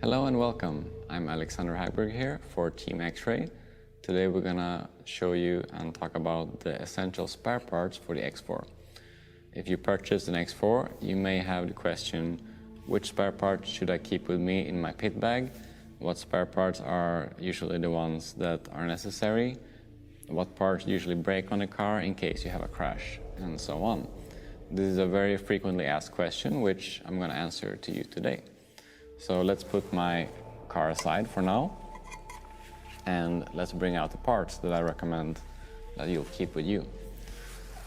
Hello and welcome. I'm Alexander Hagberg here for Team XRAY. Today we're gonna show you and talk about the essential spare parts for the X4. If you purchase an X4, you may have the question, which spare parts should I keep with me in my pit bag? What spare parts are usually the ones that are necessary? What parts usually break on the car in case you have a crash, and so on. This is a very frequently asked question, which I'm gonna answer to you today. So let's put my car aside for now, and let's bring out the parts that I recommend that you'll keep with you.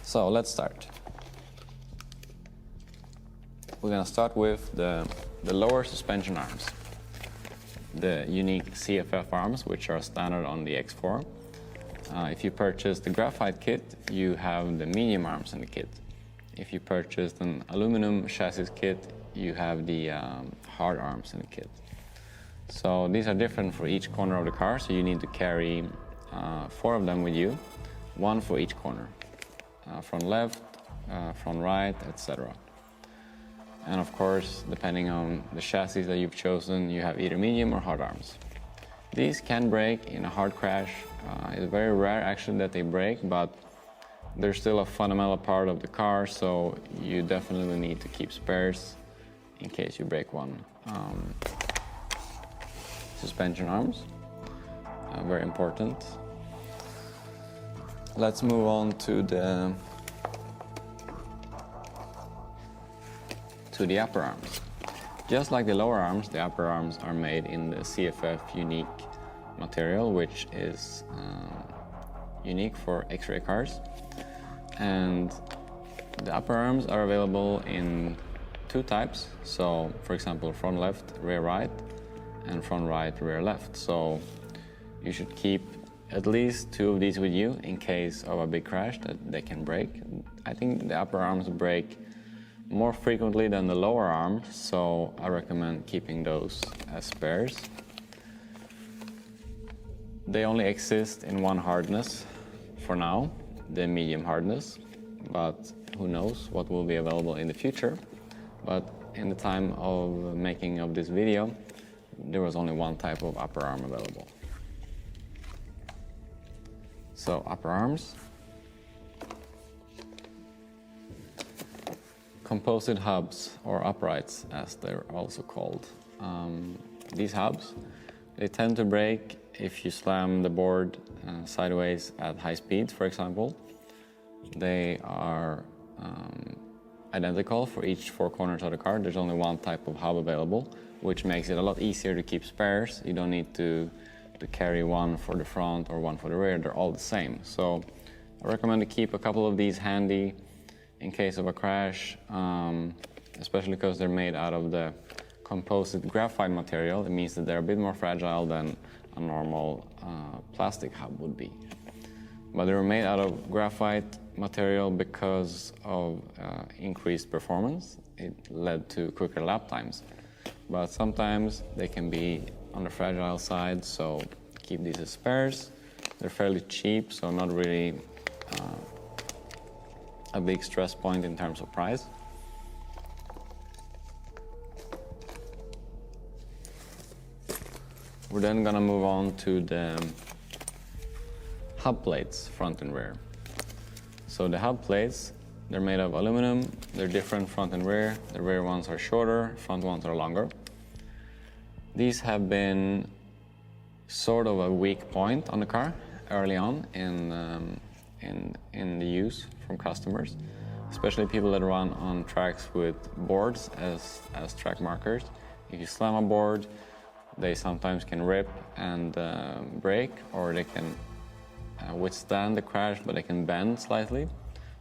So let's start. We're gonna start with the lower suspension arms. The unique CFF arms, which are standard on the X4. If you purchase the graphite kit, you have the medium arms in the kit. If you purchased an aluminum chassis kit, you have the hard arms in the kit. So these are different for each corner of the car, so you need to carry 4 of them with you, 1 for each corner, front left, front right, etc. And of course, depending on the chassis that you've chosen, you have either medium or hard arms. These can break in a hard crash. It's very rare actually that they break, but they're still a fundamental part of the car, so you definitely need to keep spares in case you break one. Suspension arms, very important. Let's move on to the upper arms. Just like the lower arms, the upper arms are made in the CFF unique material, which is unique for X-ray cars. And the upper arms are available in 2 types. So, for example, front left, rear right, and front right, rear left. So you should keep at least 2 of these with you in case of a big crash that they can break. I think the upper arms break more frequently than the lower arms, so I recommend keeping those as spares. They only exist in one hardness for now, the medium hardness, but who knows what will be available in the future. But in the time of making of this video, there was only one type of upper arm available. So upper arms. Composted hubs, or uprights as they're also called. These hubs, they tend to break if you slam the board sideways at high speeds, for example. They are identical for each 4 corners of the car. There's only one type of hub available, which makes it a lot easier to keep spares. You don't need to carry one for the front or one for the rear. They're all the same. So I recommend to keep a couple of these handy in case of a crash, especially because they're made out of the composted graphite material. It means that they're a bit more fragile than a normal plastic hub would be. But they were made out of graphite material because of increased performance. It led to quicker lap times. But sometimes they can be on the fragile side, so keep these as spares. They're fairly cheap, so not really a big stress point in terms of price. We're then gonna move on to the hub plates, front and rear. So the hub plates, they're made of aluminum. They're different front and rear. The rear ones are shorter, front ones are longer. These have been sort of a weak point on the car early on in the use from customers, especially people that run on tracks with boards as track markers. If you slam a board, they sometimes can rip and break, or they can withstand the crash, but they can bend slightly.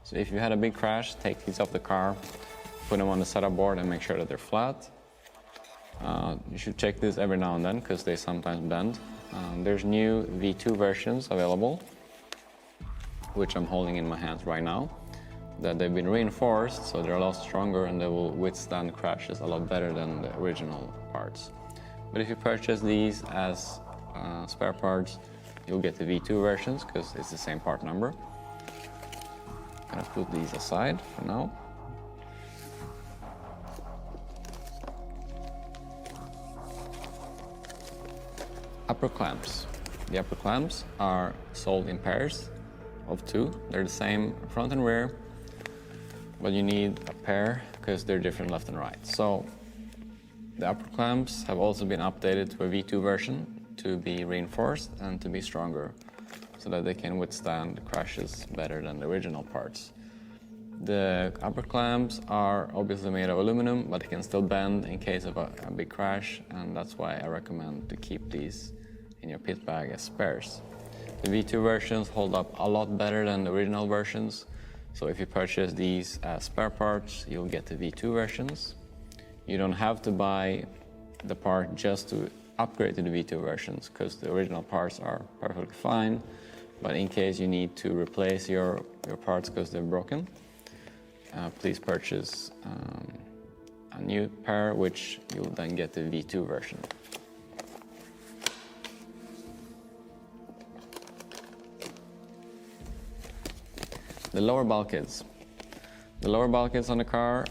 So if you had a big crash, take these off the car, put them on the setup board and make sure that they're flat. You should check this every now and then because they sometimes bend. There's new V2 versions available, which I'm holding in my hands right now, that they've been reinforced, so they're a lot stronger and they will withstand crashes a lot better than the original parts. But if you purchase these as spare parts, you'll get the V2 versions because it's the same part number. I'm gonna put these aside for now. upper clamps. The upper clamps are sold in pairs of 2. They're the same front and rear, but you need a pair because they're different left and right. So the upper clamps have also been updated to a V2 version to be reinforced and to be stronger so that they can withstand crashes better than the original parts. The upper clamps are obviously made of aluminum, but they can still bend in case of a big crash, and that's why I recommend to keep these in your pit bag as spares. The V2 versions hold up a lot better than the original versions, so if you purchase these as spare parts, you'll get the V2 versions. You don't have to buy the part just to upgrade to the V2 versions, because the original parts are perfectly fine, but in case you need to replace your parts because they're broken, please purchase a new pair, which you'll then get the V2 version. The lower bulkheads. The lower bulkheads on the car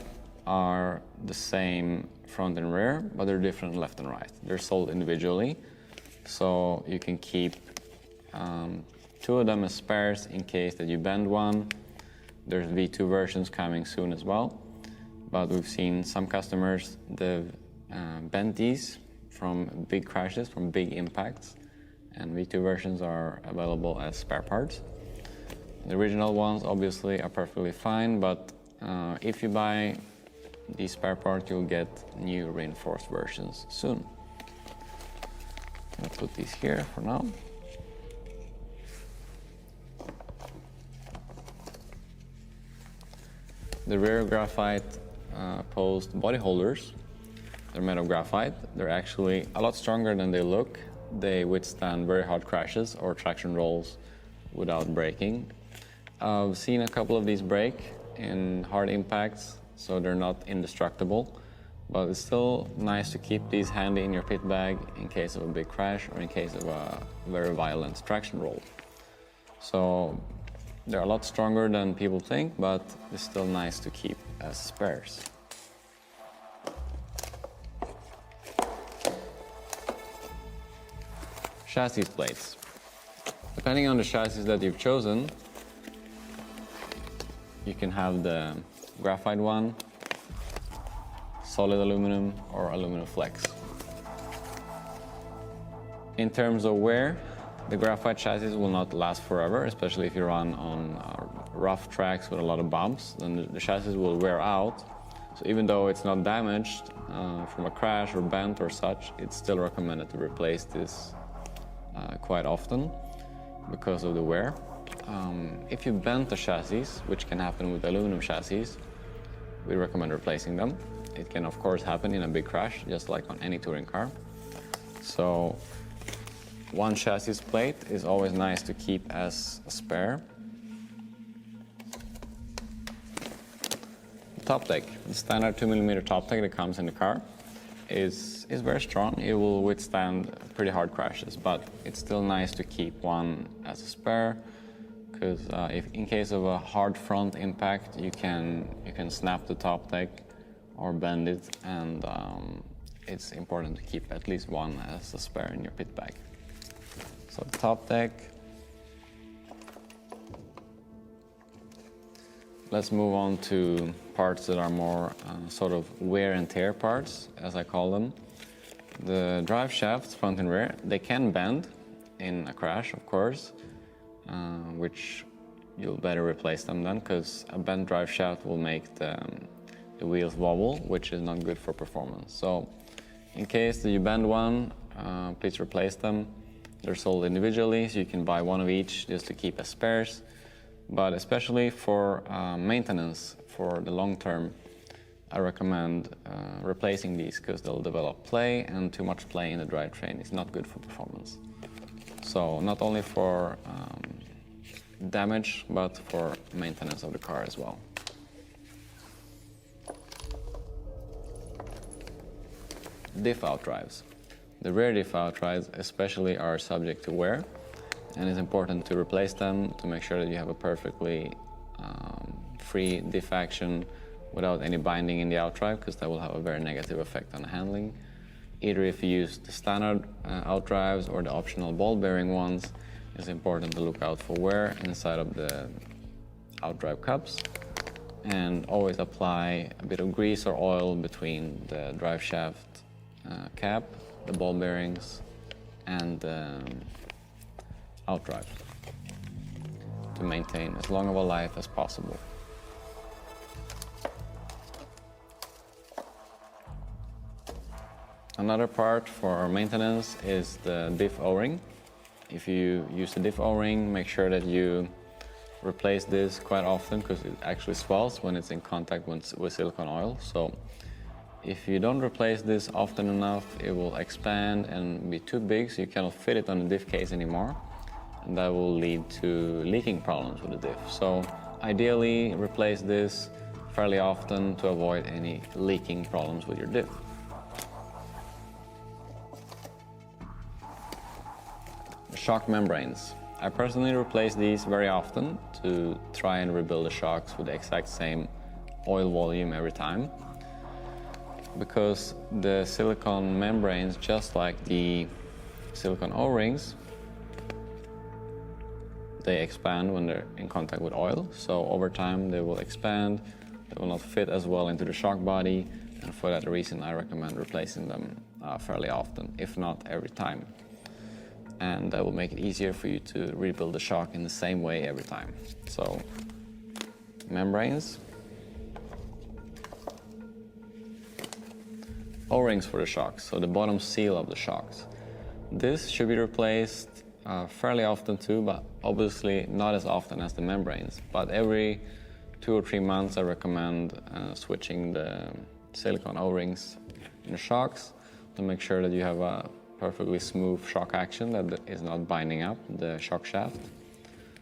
are the same front and rear, but they're different left and right. They're sold individually, so you can keep 2 of them as spares in case that you bend one. There's V2 versions coming soon as well, but we've seen some customers they've bent these from big crashes, from big impacts, and V2 versions are available as spare parts. The original ones obviously are perfectly fine, but if you buy these spare parts, you'll get new reinforced versions soon. I'll put these here for now. The rear graphite post body holders, they're made of graphite. They're actually a lot stronger than they look. They withstand very hard crashes or traction rolls without breaking. I've seen a couple of these break in hard impacts, so they're not indestructible, but it's still nice to keep these handy in your pit bag in case of a big crash or in case of a very violent traction roll. So they're a lot stronger than people think, but it's still nice to keep as spares. Chassis plates. Depending on the chassis that you've chosen, you can have the graphite one, solid aluminum, or aluminum flex. In terms of wear, the graphite chassis will not last forever, especially if you run on rough tracks with a lot of bumps, then the chassis will wear out. So even though it's not damaged from a crash or bent or such, it's still recommended to replace this quite often because of the wear. If you bent the chassis, which can happen with aluminum chassis, we recommend replacing them. It can of course happen in a big crash, just like on any touring car. So one chassis plate is always nice to keep as a spare. Top deck, the standard 2mm top deck that comes in the car is very strong. It will withstand pretty hard crashes, but it's still nice to keep one as a spare, because if in case of a hard front impact, you can snap the top deck or bend it, and it's important to keep at least one as a spare in your pit bag. So the top deck. Let's move on to parts that are more sort of wear and tear parts, as I call them. The drive shafts, front and rear, they can bend in a crash, of course, which you'll better replace them then, because a bent drive shaft will make the wheels wobble, which is not good for performance. So in case that you bend one, please replace them. They're sold individually, so you can buy one of each just to keep as spares. But especially for maintenance, for the long term, I recommend replacing these because they'll develop play, and too much play in the drivetrain is not good for performance. So not only for damage, but for maintenance of the car as well. Diff out drives. The rear diff out drives especially are subject to wear, and it's important to replace them to make sure that you have a perfectly free diff action without any binding in the outdrive, because that will have a very negative effect on the handling. Either if you use the standard outdrives or the optional ball bearing ones, it's important to look out for wear inside of the outdrive cups, and always apply a bit of grease or oil between the drive shaft cap, the ball bearings, and the outdrive to maintain as long of a life as possible. Another part for maintenance is the Diff ORing. If you use the Diff ORing, make sure that you replace this quite often because it actually swells when it's in contact with silicone oil. So if you don't replace this often enough, it will expand and be too big, so you cannot fit it on the diff case anymore. And that will lead to leaking problems with the diff. So ideally, replace this fairly often to avoid any leaking problems with your diff. Shock membranes. I personally replace these very often to try and rebuild the shocks with the exact same oil volume every time, because the silicone membranes, just like the silicone O-rings, they expand when they're in contact with oil. So over time they will expand, they will not fit as well into the shock body, and for that reason I recommend replacing them fairly often, if not every time. And that will make it easier for you to rebuild the shock in the same way every time. So, membranes, O-rings for the shocks, so the bottom seal of the shocks. This should be replaced fairly often too, but obviously not as often as the membranes. But every 2 or 3 months I recommend switching the silicone O-rings in the shocks to make sure that you have a perfectly smooth shock action that is not binding up the shock shaft.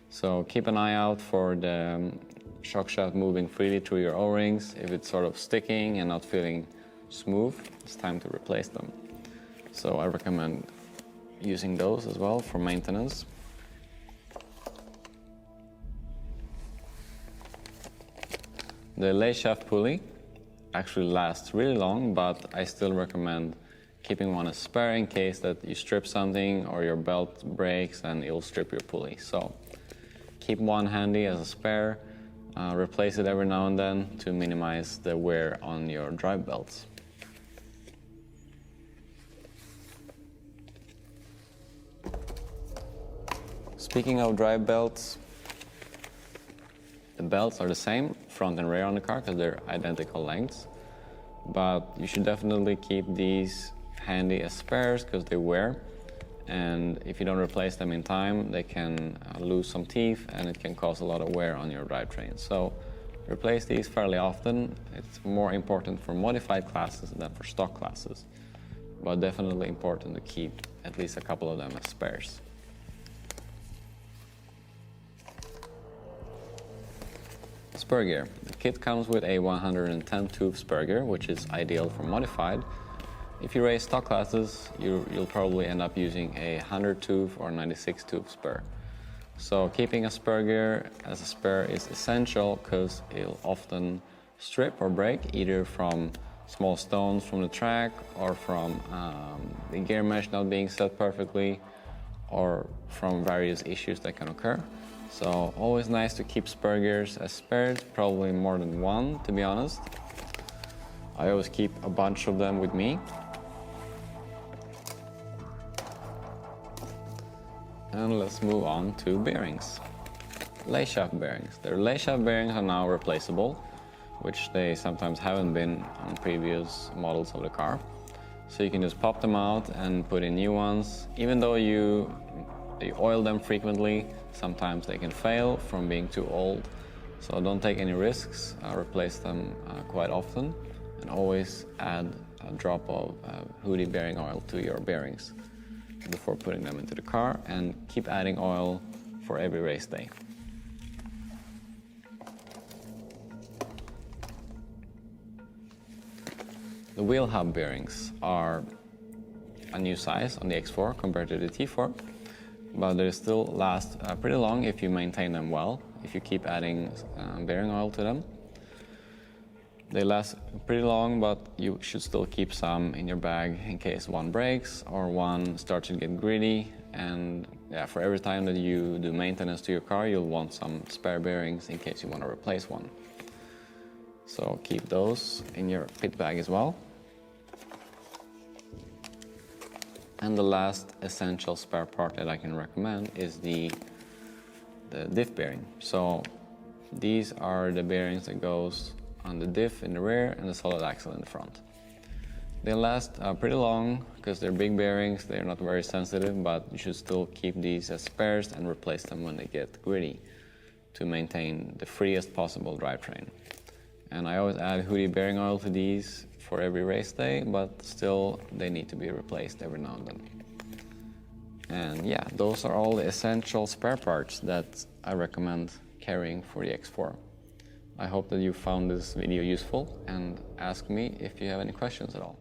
So keep an eye out for the shock shaft moving freely through your O-rings. If it's sort of sticking and not feeling smooth, it's time to replace them. So I recommend using those as well for maintenance. The lay shaft pulley actually lasts really long, but I still recommend keeping one as spare in case that you strip something or your belt breaks and it'll strip your pulley. So keep one handy as a spare, replace it every now and then to minimize the wear on your drive belts. Speaking of drive belts, the belts are the same, front and rear on the car, because they're identical lengths. But you should definitely keep these handy as spares because they wear, and if you don't replace them in time, they can lose some teeth and it can cause a lot of wear on your drivetrain. So replace these fairly often. It's more important for modified classes than for stock classes, but definitely important to keep at least a couple of them as spares. Spur gear. The kit comes with a 110 tooth spur gear, which is ideal for modified. If you race stock classes, you'll probably end up using a 100 tooth or 96 tooth spur. So keeping a spur gear as a spare is essential because it'll often strip or break either from small stones from the track or from the gear mesh not being set perfectly or from various issues that can occur. So always nice to keep spur gears as spares, probably more than one to be honest. I always keep a bunch of them with me. And let's move on to bearings. Lay shaft bearings. Their lay shaft bearings are now replaceable, which they sometimes haven't been on previous models of the car. So you can just pop them out and put in new ones. Even though you oil them frequently, sometimes they can fail from being too old. So don't take any risks, replace them quite often, and always add a drop of hoodie bearing oil to your bearings before putting them into the car, and keep adding oil for every race day. The wheel hub bearings are a new size on the X4 compared to the T4, but they still last pretty long if you maintain them well, if you keep adding bearing oil to them. They last pretty long, but you should still keep some in your bag in case one breaks or one starts to get gritty. And yeah, for every time that you do maintenance to your car, you'll want some spare bearings in case you want to replace one. So keep those in your pit bag as well. And the last essential spare part that I can recommend is the diff bearing. So these are the bearings that goes on the diff in the rear and the solid axle in the front. They last pretty long because they're big bearings, they're not very sensitive, but you should still keep these as spares and replace them when they get gritty to maintain the freest possible drivetrain. And I always add hoodie bearing oil to these for every race day, but still they need to be replaced every now and then. And yeah, those are all the essential spare parts that I recommend carrying for the X4. I hope that you found this video useful, and ask me if you have any questions at all.